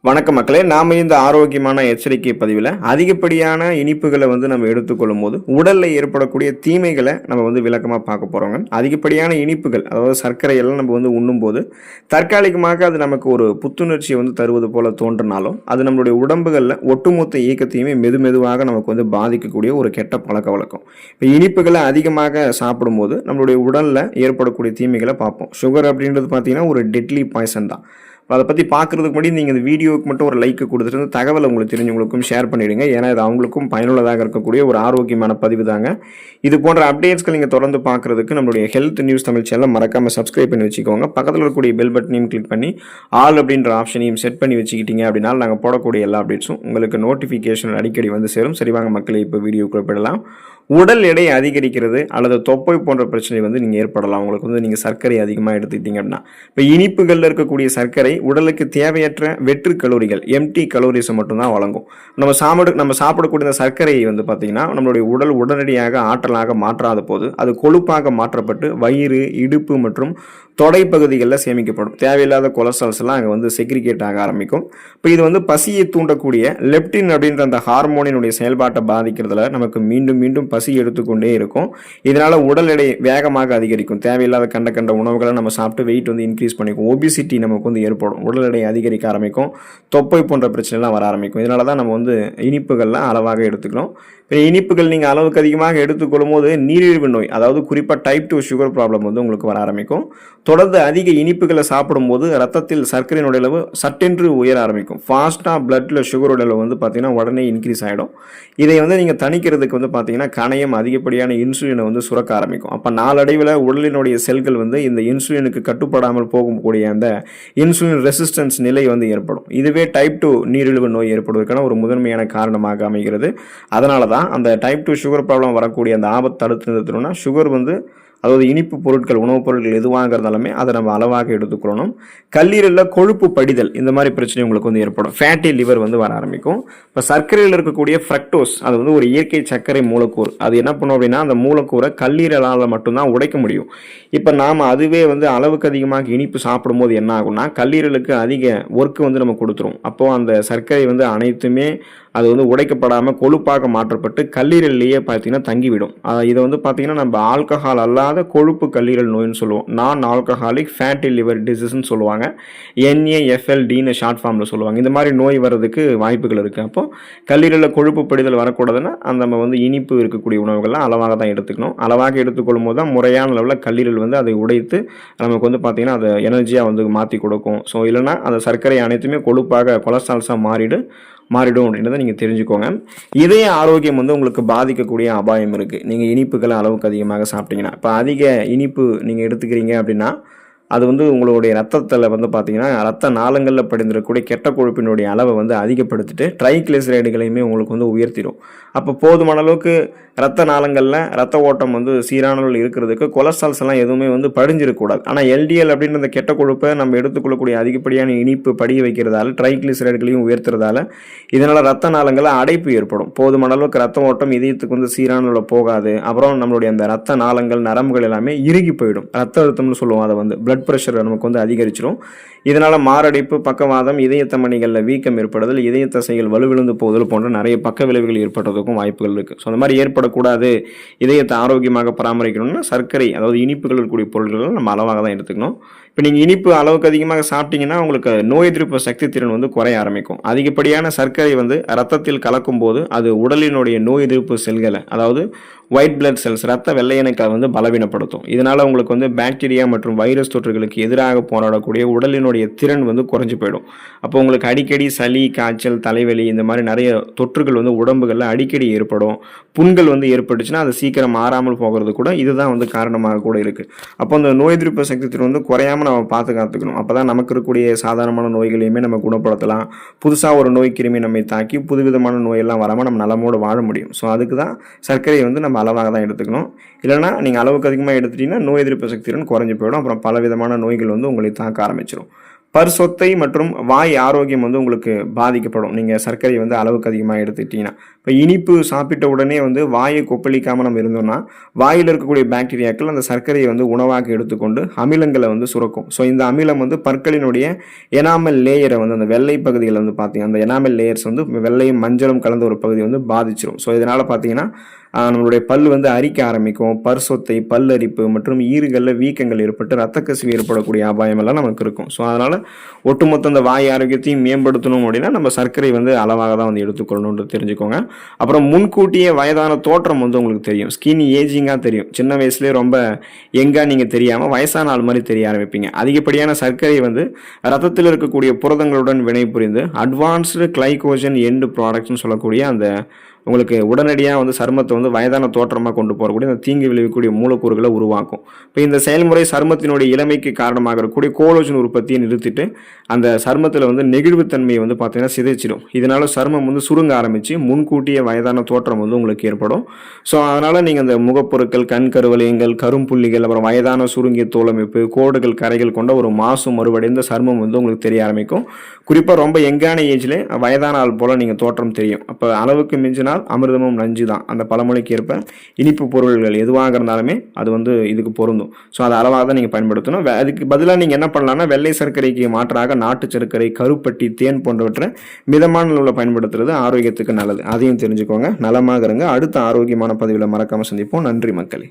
வணக்கம் மக்களே, நாம இந்த ஆரோக்கியமான எச்சரிக்கை பதிவில் அதிகப்படியான இனிப்புகளை நம்ம எடுத்துக்கொள்ளும் போது உடலில் ஏற்படக்கூடிய தீமைகளை நம்ம விளக்கமாக பார்க்க போகிறோங்க. அதிகப்படியான இனிப்புகள், அதாவது சர்க்கரை எல்லாம் நம்ம உண்ணும்போது தற்காலிகமாக அது நமக்கு ஒரு புத்துணர்ச்சியை தருவது போல தோன்றினாலும் அது நம்மளுடைய உடம்புகளில் ஒட்டுமொத்த இயக்கத்தையுமே மெதுவாக நமக்கு பாதிக்கக்கூடிய ஒரு கெட்ட பழக்க வழக்கம். இப்போ இனிப்புகளை அதிகமாக சாப்பிடும்போது நம்மளுடைய உடலில் ஏற்படக்கூடிய தீமைகளை பார்ப்போம். சுகர் அப்படின்றது பார்த்தீங்கன்னா ஒரு டெட்லி பாய்சன் தான். அதை பற்றி பார்க்குறதுக்கு முன்னாடி நீங்கள் இந்த வீடியோவுக்கு மட்டும் ஒரு லைக் கொடுத்துட்டு தகவலை உங்களுக்கு தெரிஞ்சவங்களுக்கும் ஷேர் பண்ணிவிடுங்க. ஏன்னா இது அவங்களுக்கும் பயனுள்ளதாக இருக்கக்கூடிய ஒரு ஆரோக்கியமான பதிவு தாங்க. இது போன்ற அப்டேட்ஸ்கள் நீங்கள் தொடர்ந்து பார்க்குறதுக்கு நம்மளுடைய ஹெல்த் நியூஸ் தமிழ் சேனல் மறக்காமல் சப்ஸ்கிரைப் பண்ணி வச்சுக்கோங்க. பக்கத்தில் இருக்கக்கூடிய பெல் பட்டனையும் கிளிக் பண்ணி ஆல் அப்படின்ற ஆப்ஷனையும் செட் பண்ணி வச்சுக்கிட்டீங்க அப்படின்னா நாங்கள் போடக்கூடிய எல்லா அப்டேட்ஸும் உங்களுக்கு நோட்டிஃபிகேஷன் அடிக்கடி சேரும். சரிவாங்க மக்களே, இப்போ வீடியோ குறிப்பிடலாம். உடல் எடை அதிகரிக்கிறது அல்லது தொப்பை போன்ற பிரச்சனை நீங்கள் ஏற்படலாம். உங்களுக்கு நீங்கள் சர்க்கரை அதிகமாக எடுத்துக்கிட்டீங்க அப்படின்னா, இப்போ இனிப்புகளில் இருக்கக்கூடிய சர்க்கரை உடலுக்கு தேவையற்ற வெற்று கலோரிகள், எம்டி கலோரிஸை மட்டும்தான் வழங்கும். நம்ம சாப்பிடக்கூடிய இந்த சர்க்கரையை பார்த்தீங்கன்னா நம்மளுடைய உடல் உடனடியாக ஆற்றலாக மாற்றாத போது அது கொழுப்பாக மாற்றப்பட்டு வயிறு, இடுப்பு மற்றும் தொடை பகுதிகளில் சேமிக்கப்படும். தேவையில்லாத கொலஸ்ட்ரால்ஸ் எல்லாம் அங்கே செக்ரிகேட் ஆக ஆரம்பிக்கும். இப்போ இது பசியை தூண்டக்கூடிய லெப்டின் அப்படின்ற அந்த ஹார்மோனினுடைய செயல்பாட்டை பாதிக்கிறதுல நமக்கு மீண்டும் மீண்டும் பசி எடுத்துக்கொண்டே இருக்கும். இதனால உடல் எடை வேகமாக அதிகரிக்கும். தேவையில்லாத கண்ட உணவுகளை நம்ம சாப்பிட்டு வெயிட் இன்க்ரீஸ் பண்ணிக்கும். ஒபிசிட்டி நமக்கு ஏற்படும். உடல் எடை அதிகரிக்க ஆரம்பிக்கும். தொப்பை போன்ற பிரச்சனைலாம் வர ஆரம்பிக்கும். இதனால தான் நம்ம இனிப்புகள்லாம் அளவாக எடுத்துக்கணும். இனிப்புகள் நீங்கள் அளவுக்கு அதிகமாக எடுத்துக்கொள்ளும் போது நீரிழிவு நோய், அதாவது குறிப்பாக டைப் 2 சுகர் ப்ராப்ளம் உங்களுக்கு வர ஆரம்பிக்கும். தொடர்ந்து அதிக இனிப்புகளை சாப்பிடும்போது ரத்தத்தில் சர்க்கரையினுடைய அளவு சட்டென்று உயர ஆரம்பிக்கும். ஃபாஸ்ட்டாக பிளட்டில் சுகரோட அளவு பார்த்தீங்கன்னா உடனே இன்க்ரீஸ் ஆகிடும். இதை நீங்கள் தணிக்கிறதுக்கு பார்த்தீங்கன்னா கணையம் அதிகப்படியான இன்சுலினை சுரக்க ஆரம்பிக்கும். அப்போ நாளடைவில் உடலினுடைய செல்கள் இந்த இன்சுலினுக்கு கட்டுப்படாமல் போகக்கூடிய அந்த இன்சுலின் ரெசிஸ்டன்ஸ் நிலை ஏற்படும். இதுவே டைப் 2 நீரிழிவு நோய் ஏற்படுவதற்கான ஒரு முதன்மையான காரணமாக அமைகிறது. அதனால தான் அந்த டைப் 2 சுகர் ப்ராப்ளம் வரக்கூடிய அந்த ஆபத்து தடுத்து நிறுத்தணும்னா சுகர் அதாவது இனிப்பு பொருட்கள், உணவுப் பொருட்கள் எதுவாக இருந்தாலுமே அதை நம்ம அளவாக எடுத்துக்கொள்ளணும். கல்லீரலில் கொழுப்பு படிதல் இந்த மாதிரி பிரச்சனை உங்களுக்கு ஏற்படும். ஃபேட்டி லிவர் வர ஆரம்பிக்கும். இப்போ சர்க்கரையில் இருக்கக்கூடிய ஃப்ரக்டோஸ், அது ஒரு இயற்கை சர்க்கரை மூலக்கூறு. அது என்ன பண்ணும் அப்படின்னா அந்த மூலக்கூறை கல்லீரலால் மட்டும்தான் உடைக்க முடியும். இப்போ நாம் அதுவே அளவுக்கு அதிகமாக இனிப்பு சாப்பிடும்போது என்ன ஆகும்னா கல்லீரலுக்கு அதிக ஒர்க்கு நம்ம கொடுத்துரும். அப்போது அந்த சர்க்கரை அனைத்துமே அது உடைக்கப்படாமல் கொழுப்பாக மாற்றப்பட்டு கல்லீரல்லையே பார்த்தீங்கன்னா தங்கிவிடும். இதை பார்த்தீங்கன்னா நம்ம ஆல்கஹால் அல்லாத கொழுப்பு கல்லீரல் நோய்னு சொல்லுவோம். நான் ஆல்கஹாலிக் ஃபேட்டி லிவர் டிசீஸ்ன்னு சொல்லுவாங்க. NAFLDன்னு ஷார்ட் ஃபார்மில் சொல்லுவாங்க. இந்த மாதிரி நோய் வர்றதுக்கு வாய்ப்புகள் இருக்குது. அப்போ கல்லீரலில் கொழுப்பு படிதல் வரக்கூடாதுன்னா நம்ம இனிப்பு இருக்கக்கூடிய உணவுகள்லாம் அளவாக தான் எடுத்துக்கணும். அளவாக எடுத்துக்கொள்ளும் போது தான் முறையான அளவில் கல்லீரல் அதை உடைத்து நமக்கு பார்த்தீங்கன்னா அதை எனர்ஜியாக மாற்றி கொடுக்கும். ஸோ இல்லைனா அந்த சர்க்கரை அனைத்துமே கொழுப்பாக கொலஸ்ட்ரால்ஸாக மாறிடும் அப்படின்றத நீங்கள் தெரிஞ்சுக்கோங்க. இதய ஆரோக்கியம் உங்களுக்கு பாதிக்கக்கூடிய அபாயம் இருக்குது. நீங்கள் இனிப்புகளை அளவுக்கு அதிகமாக சாப்பிட்டீங்கன்னா, இப்போ அதிக இனிப்பு நீங்கள் எடுத்துக்கிறீங்க அப்படின்னா அது உங்களுடைய ரத்தத்தில் பார்த்தீங்கன்னா ரத்த நாளங்களில் படிந்திருக்கக்கூடிய கெட்ட கொழுப்பினுடைய அளவை அதிகப்படுத்திட்டு ட்ரைக்ளிசரைடுகளையுமே உங்களுக்கு உயர்த்திடும். அப்போ போதுமான அளவுக்கு ரத்த நாளங்களில் ரத்த ஓட்டம் சீரானவர்கள் இருக்கிறதுக்கு கொலஸ்ட்ரால்ஸ் எல்லாம் எதுவுமே படிஞ்சிருக்கக்கூடாது. ஆனால் LDL அப்படின்ற அந்த கெட்ட கொழுப்பை நம்ம எடுத்துக்கொள்ளக்கூடிய அதிகப்படியான இனிப்பு படிய வைக்கிறதால ட்ரைக்ளிசரைடுகளையும் உயர்த்துறதால இதனால் ரத்த நாளங்களில் அடைப்பு ஏற்படும். போதுமான அளவுக்கு ரத்த ஓட்டம் இதயத்துக்கு சீரானவர்கள் போகாது. அப்புறம் நம்மளுடைய அந்த ரத்த நாளங்கள், நரம்புகள் எல்லாமே இறுகி போயிடும். ரத்த அழுத்தம்னு சொல்லுவோம். அதை பிளட் ப்ரெஷர் நமக்கு அதிகரிச்சிடும். இதனால் மாரடைப்பு, பக்கவாதம், இதய தமனிகளில் வீக்கம் ஏற்படுதல், இதய தசைகள் வலுவிழந்து போதல் போன்ற நிறைய பக்க விளைவுகள் ஏற்படுறதுக்கும் வாய்ப்புகள் இருக்குது. ஸோ அந்த மாதிரி ஏற்படக்கூடாது, இதயத்தை ஆரோக்கியமாக பராமரிக்கணும்னா சர்க்கரை, அதாவது இனிப்புகள் இருக்கக்கூடிய பொருட்களை நம்ம அளவாக தான் எடுத்துக்கணும். இப்போ நீங்கள் இனிப்பு அளவுக்கு அதிகமாக சாப்பிட்டீங்கன்னா உங்களுக்கு நோய் எதிர்ப்பு சக்தி திறன் குறைய ஆரம்பிக்கும். அதிகப்படியான சர்க்கரை ரத்தத்தில் கலக்கும் போது அது உடலினுடைய நோய் எதிர்ப்பு செல்களை, அதாவது ஒயிட் பிளட் செல்ஸ், ரத்த வெள்ளையணுக்களை பலவீனப்படுத்தும். இதனால் உங்களுக்கு பாக்டீரியா மற்றும் வைரஸ் தொற்றுகளுக்கு எதிராக போராடக்கூடிய உடலினுடைய திறன் குறைஞ்சு போயிடும். அப்போ உங்களுக்கு அடிக்கடி சளி, காய்ச்சல், தலைவலி இந்த மாதிரி நிறைய தொற்றுகள் உடம்புகளில் அடிக்கடி ஏற்படும். புண்கள் ஏற்பட்டுச்சுன்னா அது சீக்கிரம் மாறாமல் போகிறது கூட இதுதான் காரணமாக கூட இருக்குது. அப்போ அந்த நோய் எதிர்ப்பு சக்தி திறன் குறையாமல் நம்ம பாதுகாத்துக்கணும். அப்போ தான் நமக்கு இருக்கக்கூடிய சாதாரணமான நோய்களையுமே நம்ம குணப்படுத்தலாம். புதுசாக ஒரு நோய் கிருமி நம்மை தாக்கி புதுவிதமான நோயெல்லாம் வராமல் நம்ம நலமோடு வாழ முடியும். ஸோ அதுக்கு தான் சர்க்கரையை நம்ம அளவாக தான் எடுத்துக்கணும். இல்லைனா நீங்கள் அளவுக்கு அதிகமாக எடுத்துட்டீங்கன்னா நோய் எதிர்ப்பு சக்தியுடன் குறைஞ்சி போயிடும். அப்புறம் பலவிதமான நோய்கள் உங்களை தாக்க ஆரம்பிச்சிடும். பற்சொத்தை மற்றும் வாய் ஆரோக்கியம் உங்களுக்கு பாதிக்கப்படும் நீங்கள் சர்க்கரை அளவுக்கு அதிகமாக எடுத்துக்கிட்டீங்கன்னா. இப்போ இனிப்பு சாப்பிட்ட உடனே வந்து வாயை கொப்பளிக்காமல் நம்ம இருந்தோம்னா வாயில் இருக்கக்கூடிய பாக்டீரியாக்கள் அந்த சர்க்கரையை வந்து உணவாக எடுத்துக்கொண்டு அமிலங்களை வந்து சுரக்கும். ஸோ இந்த அமிலம் வந்து பற்களினுடைய எனாமல் லேயரை வந்து அந்த வெள்ளை பகுதிகளை வந்து பார்த்தீங்கன்னா அந்த எனாமல் லேயர்ஸ் வந்து வெள்ளையும் மஞ்சளும் கலந்த ஒரு பகுதியை வந்து பாதிச்சிடும். ஸோ இதனால் பார்த்தீங்கன்னா நம்மளுடைய பல் வந்து அரிக்க ஆரம்பிக்கும். பற்சொத்தை, பல்லரிப்பு மற்றும் ஈறுகளில் வீக்கங்கள் ஏற்பட்டு ரத்த கசிவு ஏற்படக்கூடிய அபாயம் எல்லாம் நமக்கு இருக்கும். ஸோ அதனால் ஒட்டுமொத்த அந்த வாய் ஆரோக்கியத்தையும் மேம்படுத்தணும் அப்படின்னா நம்ம சர்க்கரை வந்து அளவாக தான் வந்து எடுத்துக்கொள்ளணும்னு தெரிஞ்சுக்கோங்க. அப்புறம் முன்கூட்டியே வயதான தோற்றம் வந்து உங்களுக்கு தெரியும். ஸ்கின் ஏஜிங்காக தெரியும். சின்ன வயசுலேயே ரொம்ப எங்காக நீங்கள் தெரியாமல் வயசான ஆள் மாதிரி தெரிய ஆரம்பிப்பீங்க. அதிகப்படியான சர்க்கரை வந்து ரத்தத்தில் இருக்கக்கூடிய புரதங்களுடன் வினைபுரிந்து அட்வான்ஸ்டு கிளைகோஜன் எண்டு ப்ராடக்ட்ஸ்னு சொல்லக்கூடிய அந்த உங்களுக்கு உடனடியாக வந்து சருமத்தை வந்து வயதான தோற்றமாக கொண்டு போகக்கூடிய அந்த தீங்கு விளைவிக்கக்கூடிய மூலக்கூறுகளை உருவாக்கும். இப்போ இந்த செயல்முறை சருமத்தினுடைய இளமைக்கு காரணமாக இருக்கக்கூடிய கோலோஜன் உற்பத்தியை நிறுத்திட்டு அந்த சருமத்தில் வந்து நெகிழ்வுத்தன்மையை வந்து பார்த்தீங்கன்னா சிதைச்சிடும். இதனால சருமம் வந்து சுருங்க ஆரம்பித்து முன்கூட்டிய வயதான தோற்றம் வந்து உங்களுக்கு ஏற்படும். ஸோ அதனால் நீங்கள் அந்த முகப்பொருட்கள், கண் கருவளையங்கள், கரும்புள்ளிகள், அப்புறம் வயதான சுருங்கிய தோலமைப்பு, கோடுகள், கரைகள் கொண்ட ஒரு மாசு மறுவடைந்த சருமம் வந்து உங்களுக்கு தெரிய ஆரம்பிக்கும். குறிப்பாக ரொம்ப யங்கான ஏஜ்ல வயதான ஆள் போல் நீங்கள் தோற்றம் தெரியும். அப்போ அளவுக்கு மிஞ்சினால் அமிர்தமும் நஞ்சு தான். அந்த பழமொழிக்கு ஏற்ப இனிப்பு பொருள்கள் எதுவாக இருந்தாலுமே அது வந்து இதுக்கு பொருந்தும். ஸோ அதை அளவாக தான் நீங்கள் பயன்படுத்தணும். அதுக்கு பதிலாக நீங்கள் என்ன பண்ணலாம்னா வெள்ளை சர்க்கரைக்கு மாற்றாக நாட்டு சர்க்கரை, கருப்பட்டி, தேன் போன்றவற்றை மிதமான அளவில் பயன்படுத்துறது ஆரோக்கியத்துக்கு நல்லது. அதையும் தெரிஞ்சுக்கோங்க. நலமாக இருங்க. அடுத்த ஆரோக்கியமான பதிவில் மறக்காமல் சந்திப்போம். நன்றி மக்களே.